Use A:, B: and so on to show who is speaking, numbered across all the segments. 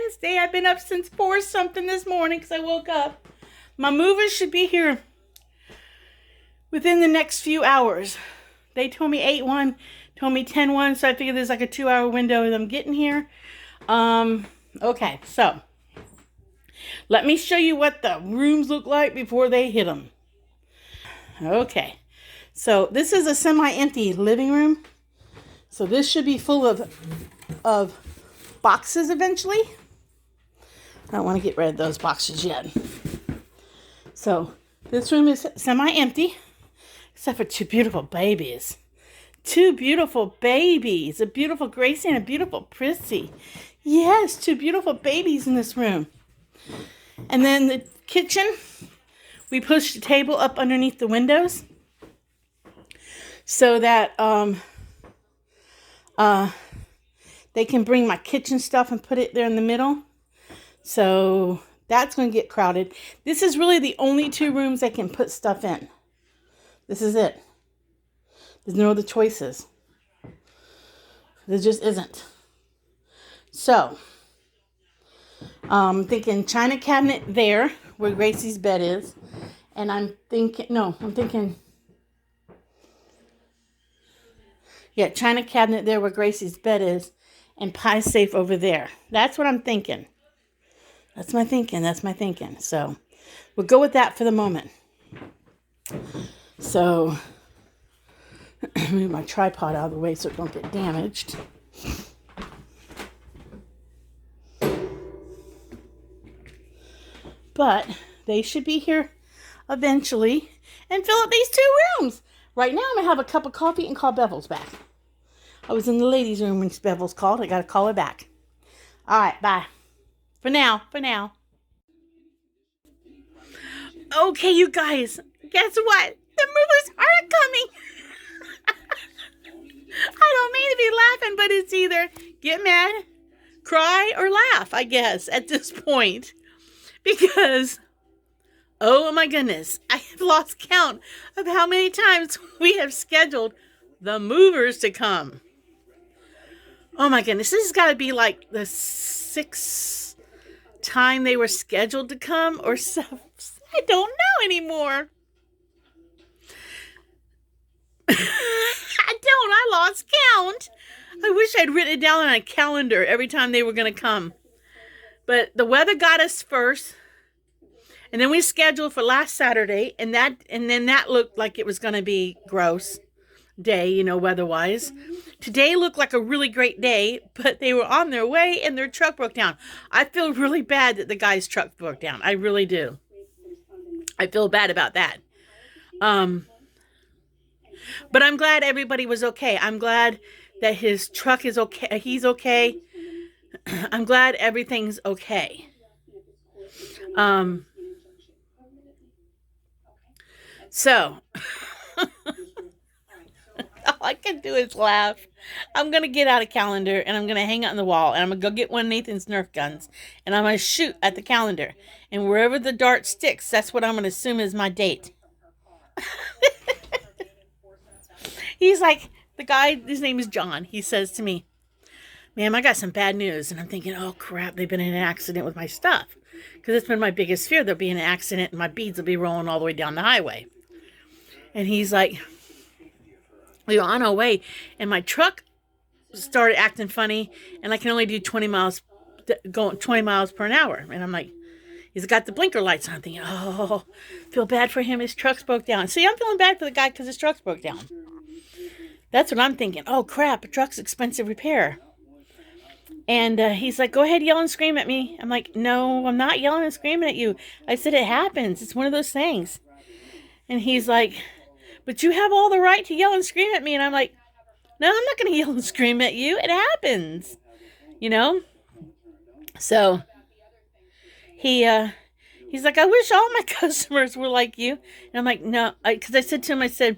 A: Wednesday. I've been up since 4 something this morning because I woke up. My movers should be here within the next few hours. They told me 8-1, told me 10-1, so I figured there's like a 2-hour window of them getting here. Okay, so let me show you what the rooms look like before they hit them. Okay, so this is a semi-empty living room. So this should be full of boxes eventually. I don't want to get rid of those boxes yet. So this room is semi-empty, except for 2 beautiful babies. 2 beautiful babies. A beautiful Gracie and a beautiful Prissy. Yes, 2 beautiful babies in this room. And then the kitchen, we pushed the table up underneath the windows so that they can bring my kitchen stuff and put it there in the middle. So that's going to get crowded. This is really the only 2 rooms I can put stuff in. This is it. There's no other choices. There just isn't. So, I'm thinking china cabinet there, where Gracie's bed is. And I'm thinking, yeah, china cabinet there where Gracie's bed is. And pie safe over there. That's what I'm thinking. That's my thinking. So, we'll go with that for the moment. So, move my tripod out of the way so it don't get damaged. But they should be here eventually and fill up these 2 rooms. Right now, I'm going to have a cup of coffee and call Bevels back. I was in the ladies' room when Bevels called. I got to call her back. All right, bye. For now. Okay, you guys, guess what? The movers are coming. I don't mean to be laughing, but it's either get mad, cry, or laugh, I guess, at this point. Because, oh my goodness, I have lost count of how many times we have scheduled the movers to come. Oh my goodness, this has got to be like the 6th time they were scheduled to come or so. I don't know anymore. I lost count. I wish I'd written it down on a calendar every time they were going to come. But the weather got us first. And then we scheduled for last Saturday. And then that looked like it was going to be gross day, weather-wise. Today looked like a really great day. But they were on their way and their truck broke down. I feel really bad that the guy's truck broke down. I really do. I feel bad about that. But I'm glad everybody was okay. I'm glad that his truck is okay. He's okay. I'm glad everything's okay. So, all I can do is laugh. I'm going to get out a calendar and I'm going to hang it on the wall. And I'm going to go get one of Nathan's Nerf guns. And I'm going to shoot at the calendar. And wherever the dart sticks, that's what I'm going to assume is my date. He's like, the guy, his name is John. He says to me, ma'am, I got some bad news. And I'm thinking, oh crap, they've been in an accident with my stuff. Because it's been my biggest fear. There'll be an accident and my beads will be rolling all the way down the highway. And he's like, we were on our way. And my truck started acting funny. And I can only do 20 miles per hour. And I'm like, he's got the blinker lights on. I'm thinking, oh, feel bad for him. His truck's broke down. See, I'm feeling bad for the guy because his truck's broke down. That's what I'm thinking. Oh, crap, a truck's expensive repair. And he's like, go ahead, yell and scream at me. I'm like, no, I'm not yelling and screaming at you. I said, it happens. It's one of those things. And he's like, but you have all the right to yell and scream at me. And I'm like, no, I'm not going to yell and scream at you. It happens. So he's like, I wish all my customers were like you. And I'm like, no, because I said to him,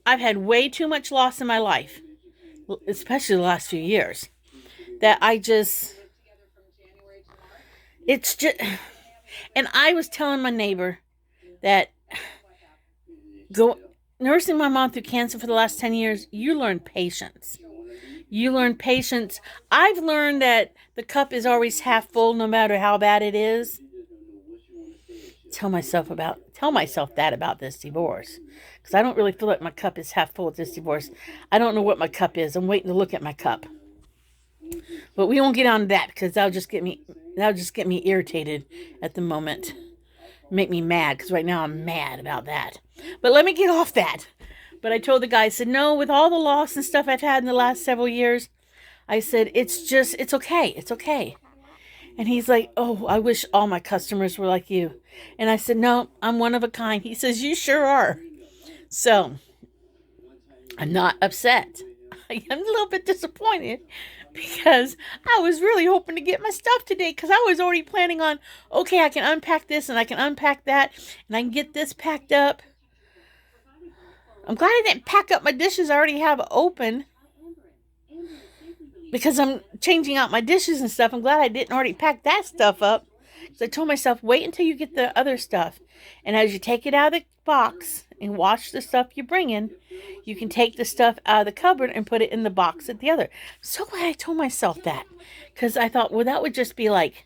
A: I've had way too much loss in my life, especially the last few years, that it's just, and I was telling my neighbor that nursing my mom through cancer for the last 10 years, you learn patience. You learn patience. I've learned that the cup is always half full no matter how bad it is. Tell myself that about this divorce. Because I don't really feel like my cup is half full with this divorce. I don't know what my cup is. I'm waiting to look at my cup. But we won't get on to that because that'll just get me irritated at the moment. Make me mad because right now I'm mad about that. But let me get off that. But I told the guy, I said, no, with all the loss and stuff I've had in the last several years, I said, it's okay. It's okay. And he's like, oh, I wish all my customers were like you. And I said, no, I'm one of a kind. He says, you sure are. So I'm not upset. I'm a little bit disappointed because I was really hoping to get my stuff today because I was already planning on, okay, I can unpack this and I can unpack that and I can get this packed up. I'm glad I didn't pack up my dishes I already have open because I'm changing out my dishes and stuff. I'm glad I didn't already pack that stuff up because I told myself, wait until you get the other stuff. And as you take it out of the box and wash the stuff you bring in, you can take the stuff out of the cupboard and put it in the box at the other. So glad I told myself that because I thought, well, that would just be like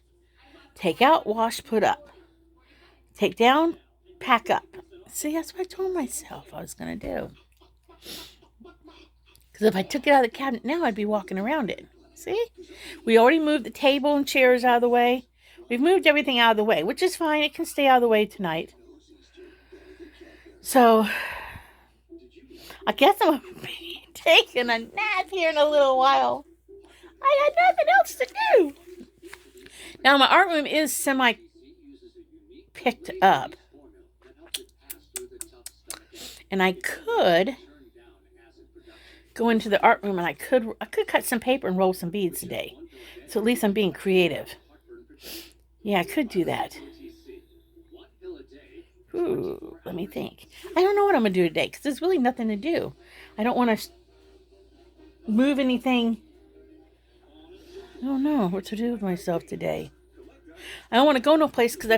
A: take out, wash, put up. Take down, pack up. See, that's what I told myself I was going to do. Because if I took it out of the cabinet now, I'd be walking around it. See? We already moved the table and chairs out of the way. We've moved everything out of the way, which is fine. It can stay out of the way tonight. So, I guess I'm going to be taking a nap here in a little while. I got nothing else to do. Now, my art room is semi-picked up. And I could go into the art room and I could cut some paper and roll some beads today. So at least I'm being creative. Yeah, I could do that. Ooh, let me think. I don't know what I'm going to do today because there's really nothing to do. I don't want to move anything. I don't know what to do with myself today. I don't want to go no place because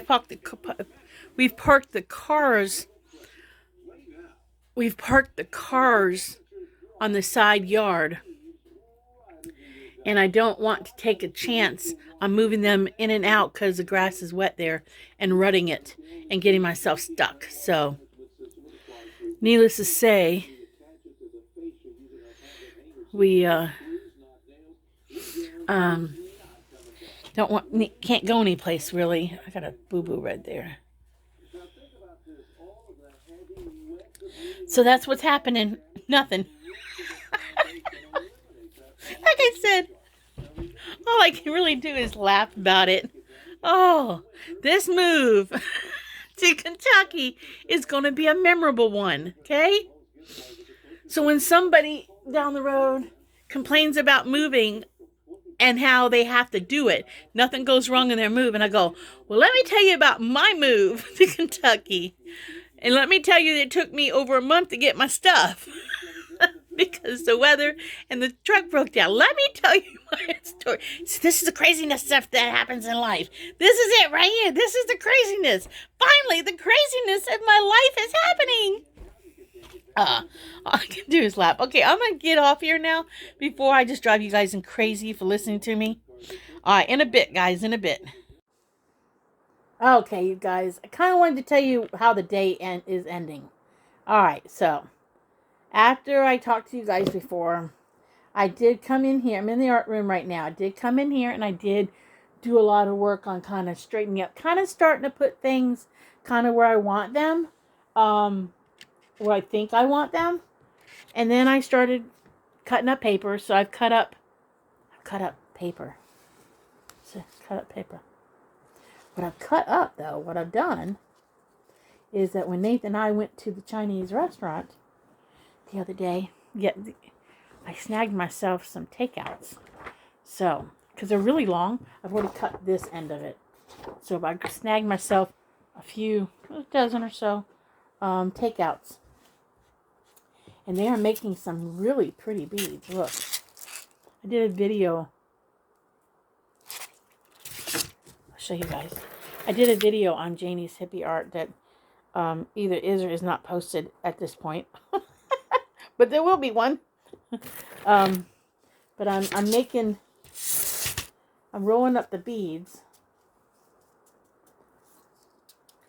A: we've parked the cars. We've parked the cars on the side yard. And I don't want to take a chance on moving them in and out because the grass is wet there and rutting it and getting myself stuck. So, needless to say, we can't go any place really. I got a boo-boo right there. So that's what's happening. Nothing. Like I said, all I can really do is laugh about it. Oh, this move to Kentucky is going to be a memorable one, okay? So when somebody down the road complains about moving and how they have to do it, nothing goes wrong in their move, and I go, well, let me tell you about my move to Kentucky. And let me tell you that it took me over a month to get my stuff. Because the weather and the truck broke down. Let me tell you my story. So this is the craziness stuff that happens in life. This is it right here. This is the craziness. Finally, the craziness of my life is happening. All I can do is laugh. Okay, I'm going to get off here now before I just drive you guys crazy for listening to me. All right, in a bit, guys, in a bit. Okay, you guys, I kind of wanted to tell you how the day is ending. All right, so after I talked to you guys before, I did come in here. I'm in the art room right now. I did come in here and I did do a lot of work on kind of straightening up, kind of starting to put things kind of where I want them, where I think I want them. And then I started cutting up paper. So I've cut up paper. What I've cut up, though, what I've done is that when Nathan and I went to the Chinese restaurant the other day, I snagged myself some takeouts. So, because they're really long, I've already cut this end of it. So I snagged myself a dozen or so takeouts. And they are making some really pretty beads. Look, I did a video. I'll show you guys. I did a video on Janie's hippie art that either is or is not posted at this point. But there will be one. But But I'm rolling up the beads.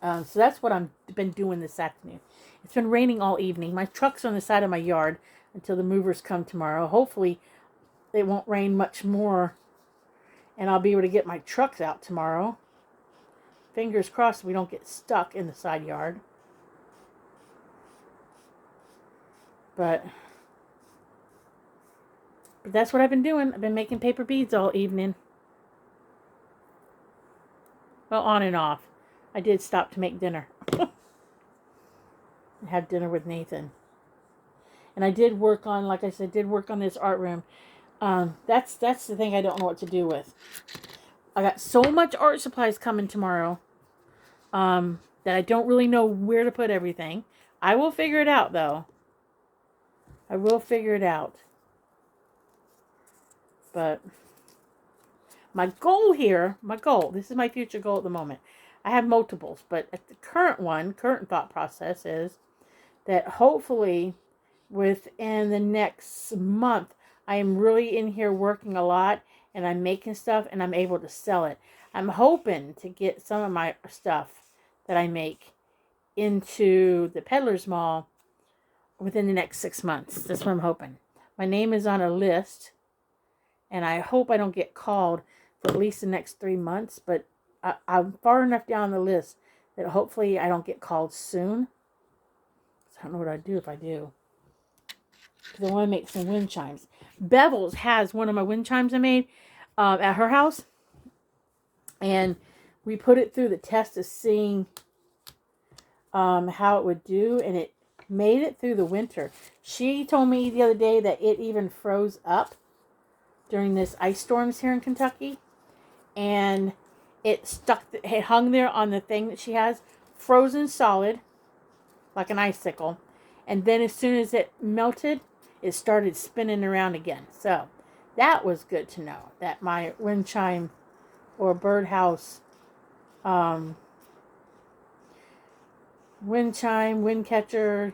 A: So that's what I've been doing this afternoon. It's been raining all evening. My truck's on the side of my yard until the movers come tomorrow. Hopefully it won't rain much more and I'll be able to get my trucks out tomorrow. Fingers crossed we don't get stuck in the side yard. But that's what I've been doing. I've been making paper beads all evening. Well, on and off. I did stop to make dinner. Have dinner with Nathan. And I did work on, like I said, this art room. That's the thing I don't know what to do with. I got so much art supplies coming tomorrow that I don't really know where to put everything. I will figure it out, though. I will figure it out. But my goal here, this is my future goal at the moment. I have multiples, but at the current thought process is that hopefully within the next month, I am really in here working a lot and I'm making stuff and I'm able to sell it. I'm hoping to get some of my stuff that I make into the Peddler's Mall within the next 6 months. That's what I'm hoping. My name is on a list and I hope I don't get called for at least the next 3 months, but I'm far enough down the list that hopefully I don't get called soon. So I don't know what I'd do if I do. Because I want to make some wind chimes. Bevels has one of my wind chimes I made at her house. And we put it through the test of seeing how it would do. And it made it through the winter. She told me the other day that it even froze up during this ice storms here in Kentucky. And it hung there on the thing that she has, frozen solid, like an icicle. And then as soon as it melted, it started spinning around again. So that was good to know, that my wind chime or birdhouse, wind chime, wind catcher,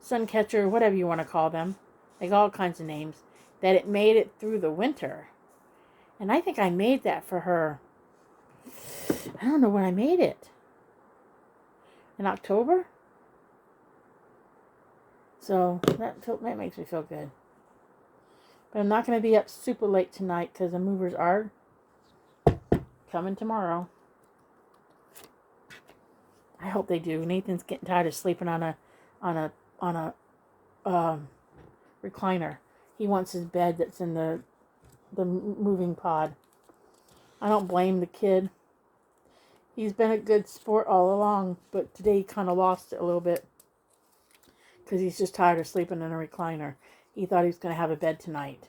A: sun catcher, whatever you want to call them, like all kinds of names, that it made it through the winter. And I think I made that for her. I don't know when I made it. In October? So that makes me feel good. But I'm not going to be up super late tonight because the movers are coming tomorrow. I hope they do. Nathan's getting tired of sleeping on a recliner. He wants his bed that's in the moving pod. I don't blame the kid. He's been a good sport all along, but today he kind of lost it a little bit because he's just tired of sleeping in a recliner. He thought he was going to have a bed tonight.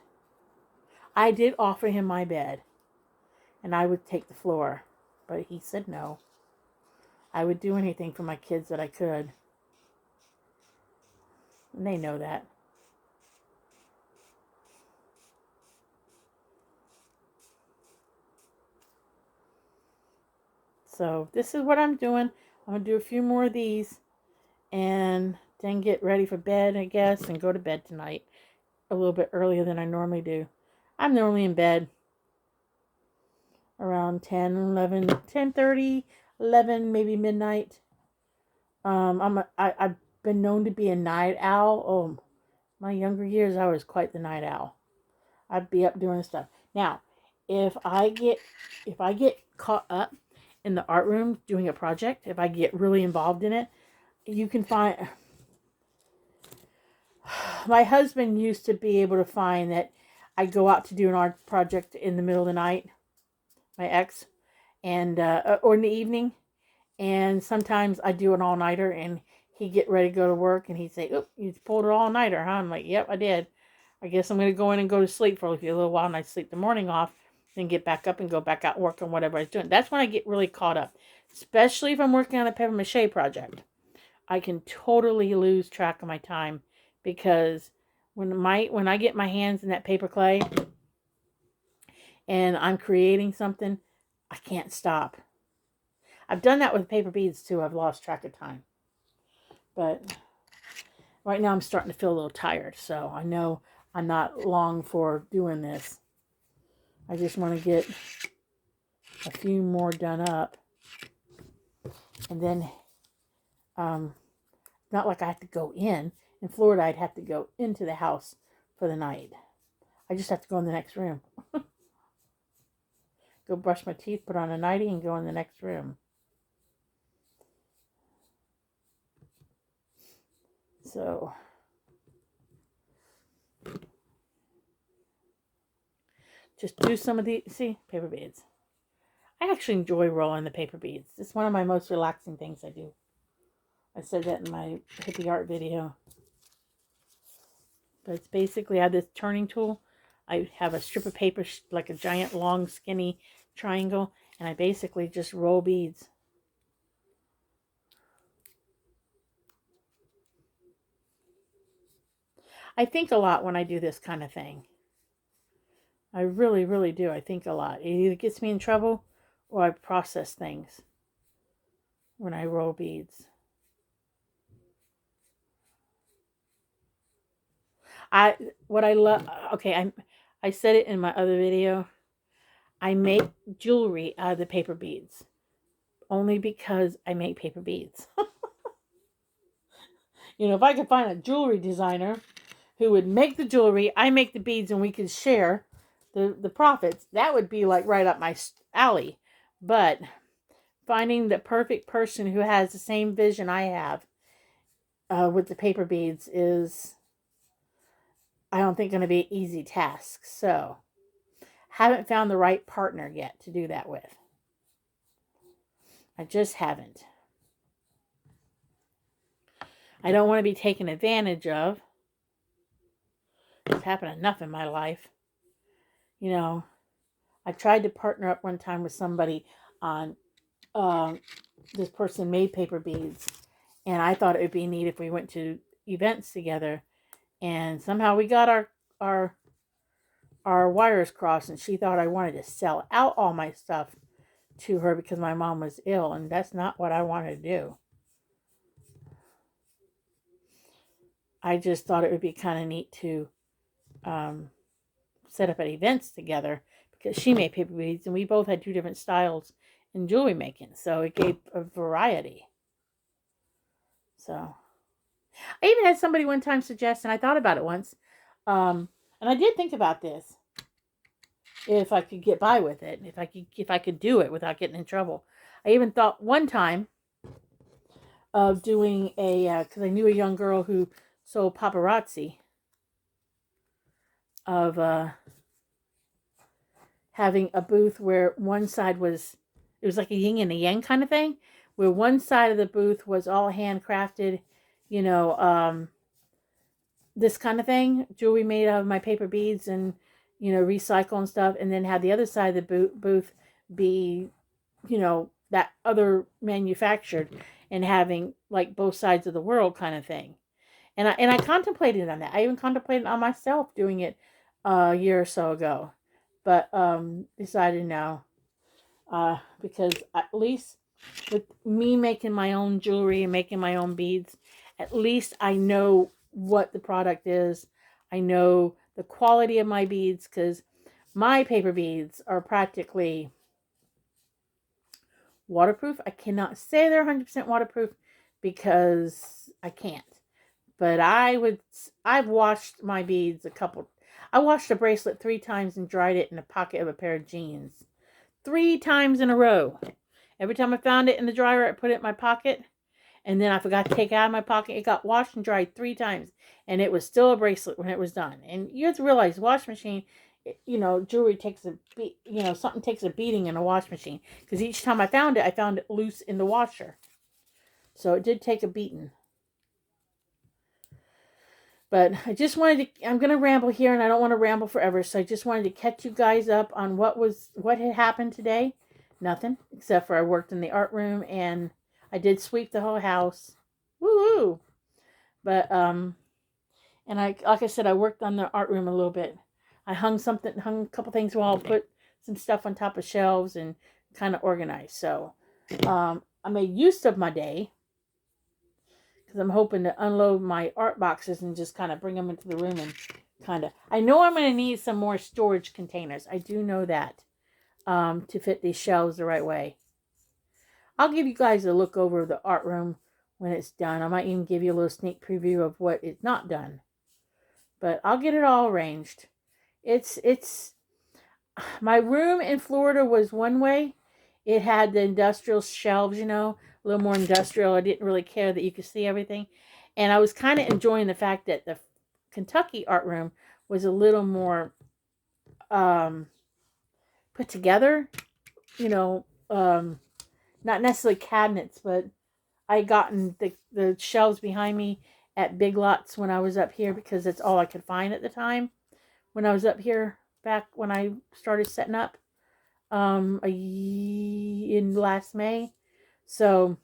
A: I did offer him my bed, and I would take the floor, but he said no. I would do anything for my kids that I could, and they know that. So this is what I'm doing. I'm going to do a few more of these and then get ready for bed, I guess, and go to bed tonight a little bit earlier than I normally do. I'm normally in bed around 10, 11, 10:30, 11, maybe midnight. I've been known to be a night owl. Oh, my younger years, I was quite the night owl. I'd be up doing stuff. Now, if I get caught up in the art room doing a project, if I get really involved in it, you can find... My husband used to be able to find that I go out to do an art project in the middle of the night, my ex, and or in the evening, and sometimes I do an all-nighter, and he'd get ready to go to work, and he'd say, "Oop, you pulled an all-nighter, huh?" I'm like, "Yep, I did. I guess I'm going to go in and go to sleep for a little while, and I sleep the morning off, then get back up and go back out and work on whatever I was doing." That's when I get really caught up, especially if I'm working on a paper mache project. I can totally lose track of my time because when I get my hands in that paper clay and I'm creating something, I can't stop. I've done that with paper beads too. I've lost track of time. But right now I'm starting to feel a little tired, so I know I'm not long for doing this. I just want to get a few more done up. And then, not like I have to go in. In Florida, I'd have to go into the house for the night. I just have to go in the next room. Go brush my teeth, put on a nightie, and go in the next room. So, just do some of the, see, paper beads. I actually enjoy rolling the paper beads. It's one of my most relaxing things I do. I said that in my hippie art video. But it's basically, I have this turning tool. I have a strip of paper, like a giant, long, skinny triangle. And I basically just roll beads. I think a lot when I do this kind of thing. I really, really do. I think a lot. It either gets me in trouble or I process things when I roll beads. What I love, okay, I said it in my other video. I make jewelry out of the paper beads. Only because I make paper beads. You know, if I could find a jewelry designer who would make the jewelry, I make the beads, and we could share the profits, that would be like right up my alley. But finding the perfect person who has the same vision I have with the paper beads is, I don't think, going to be an easy task. So, haven't found the right partner yet to do that with. I just haven't. I don't want to be taken advantage of. It's happened enough in my life. You know, I tried to partner up one time with somebody on, this person made paper beads. And I thought it would be neat if we went to events together. And somehow we got our wires crossed, and she thought I wanted to sell out all my stuff to her because my mom was ill, and that's not what I wanted to do. I just thought it would be kind of neat to set up at events together because she made paper beads, and we both had two different styles in jewelry making, so it gave a variety. So, I even had somebody one time suggest, and I thought about it once, and I did think about this. If I could get by with it, if I could do it without getting in trouble. I even thought one time of doing because I knew a young girl who sold paparazzi, of having a booth where one side was, it was like a yin and a yang kind of thing, where one side of the booth was all handcrafted, you know, this kind of thing, jewelry made out of my paper beads and, you know, recycle and stuff, and then have the other side of the booth be, you know, that other manufactured, and having like both sides of the world kind of thing. And I contemplated on that. I even contemplated on myself doing it a year or so ago, but decided no, because at least with me making my own jewelry and making my own beads, at least I know what the product is. I know the quality of my beads, because my paper beads are practically waterproof. I cannot say they're 100% waterproof because I can't. But I've washed my beads I washed a bracelet 3 times and dried it in the pocket of a pair of jeans. 3 times in a row. Every time I found it in the dryer, I put it in my pocket. And then I forgot to take it out of my pocket. It got washed and dried 3 times. And it was still a bracelet when it was done. And you have to realize, wash machine, you know, jewelry takes something takes a beating in a wash machine. Because each time I found it loose in the washer. So it did take a beating. But I just wanted to, I'm going to ramble here, and I don't want to ramble forever. So I just wanted to catch you guys up on what had happened today. Nothing, except for I worked in the art room, and I did sweep the whole house. Woo-hoo! But, and like I said, I worked on the art room a little bit. I hung a couple things while I put some stuff on top of shelves and kind of organized. So, I made use of my day, because I'm hoping to unload my art boxes and just kind of bring them into the room and kind of. I know I'm going to need some more storage containers. I do know that, to fit these shelves the right way. I'll give you guys a look over the art room when it's done. I might even give you a little sneak preview of what is not done. But I'll get it all arranged. It's my room in Florida was one way. It had the industrial shelves, you know, a little more industrial. I didn't really care that you could see everything. And I was kind of enjoying the fact that the Kentucky art room was a little more put together, you know, not necessarily cabinets, but I gotten the shelves behind me at Big Lots when I was up here because that's all I could find at the time when I was up here back when I started setting up in last May. So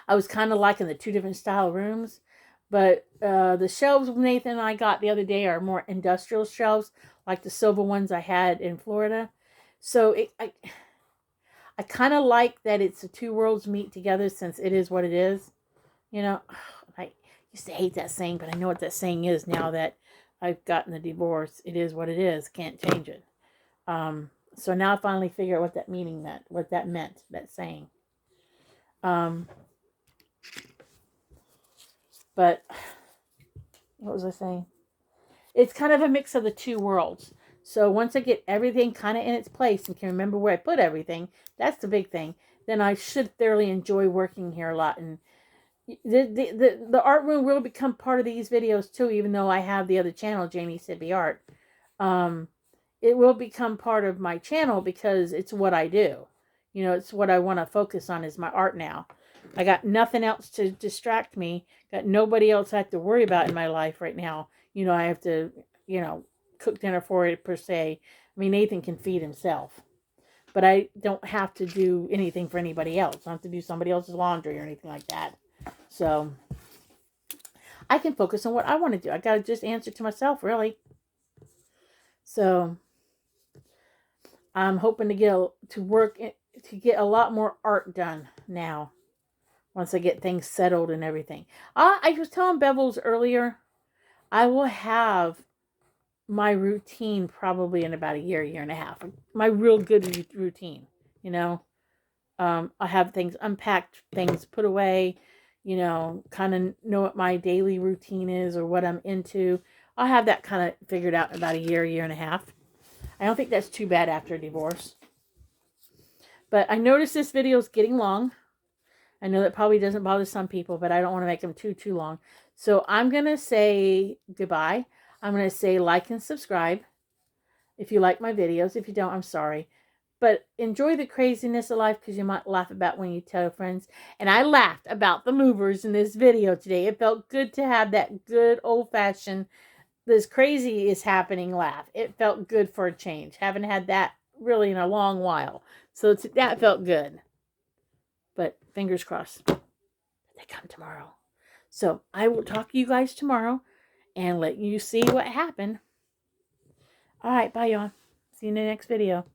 A: I was kind of liking the two different style rooms, but the shelves Nathan and I got the other day are more industrial shelves, like the silver ones I had in Florida. So I kind of like that it's the two worlds meet together since it is what it is. You know, I used to hate that saying, but I know what that saying is now that I've gotten a divorce. It is what it is. Can't change it. So now I finally figure out what that meaning meant, what that meant, that saying. But what was I saying? It's kind of a mix of the two worlds. So once I get everything kind of in its place and can remember where I put everything, that's the big thing, then I should thoroughly enjoy working here a lot. And the art room will become part of these videos too, even though I have the other channel, Jamie Sibby Art. It will become part of my channel because it's what I do. You know, it's what I want to focus on is my art now. I got nothing else to distract me. Got nobody else I have to worry about in my life right now. You know, I have to, you know, cook dinner for it per se. I mean, Nathan can feed himself. But I don't have to do anything for anybody else. I don't have to do somebody else's laundry or anything like that. So I can focus on what I want to do. I got to just answer to myself, really. So I'm hoping to get a lot more art done now. Once I get things settled and everything. I was telling Bevels earlier, I will have my routine probably in about a year and a half. My real good routine, you know. I have things unpacked, things put away, you know, kind of know what my daily routine is or what I'm into. I'll have that kind of figured out in about a year and a half. I don't think that's too bad after a divorce. But I noticed this video is getting long. I know that probably doesn't bother some people, but I don't want to make them too long. So I'm going to say goodbye. I'm going to say like and subscribe if you like my videos. If you don't, I'm sorry. But enjoy the craziness of life because you might laugh about when you tell your friends. And I laughed about the movers in this video today. It felt good to have that good old-fashioned, this crazy is happening laugh. It felt good for a change. Haven't had that really in a long while. So that felt good. But fingers crossed. They come tomorrow. So I will talk to you guys tomorrow and let you see what happened. All right. Bye, y'all. See you in the next video.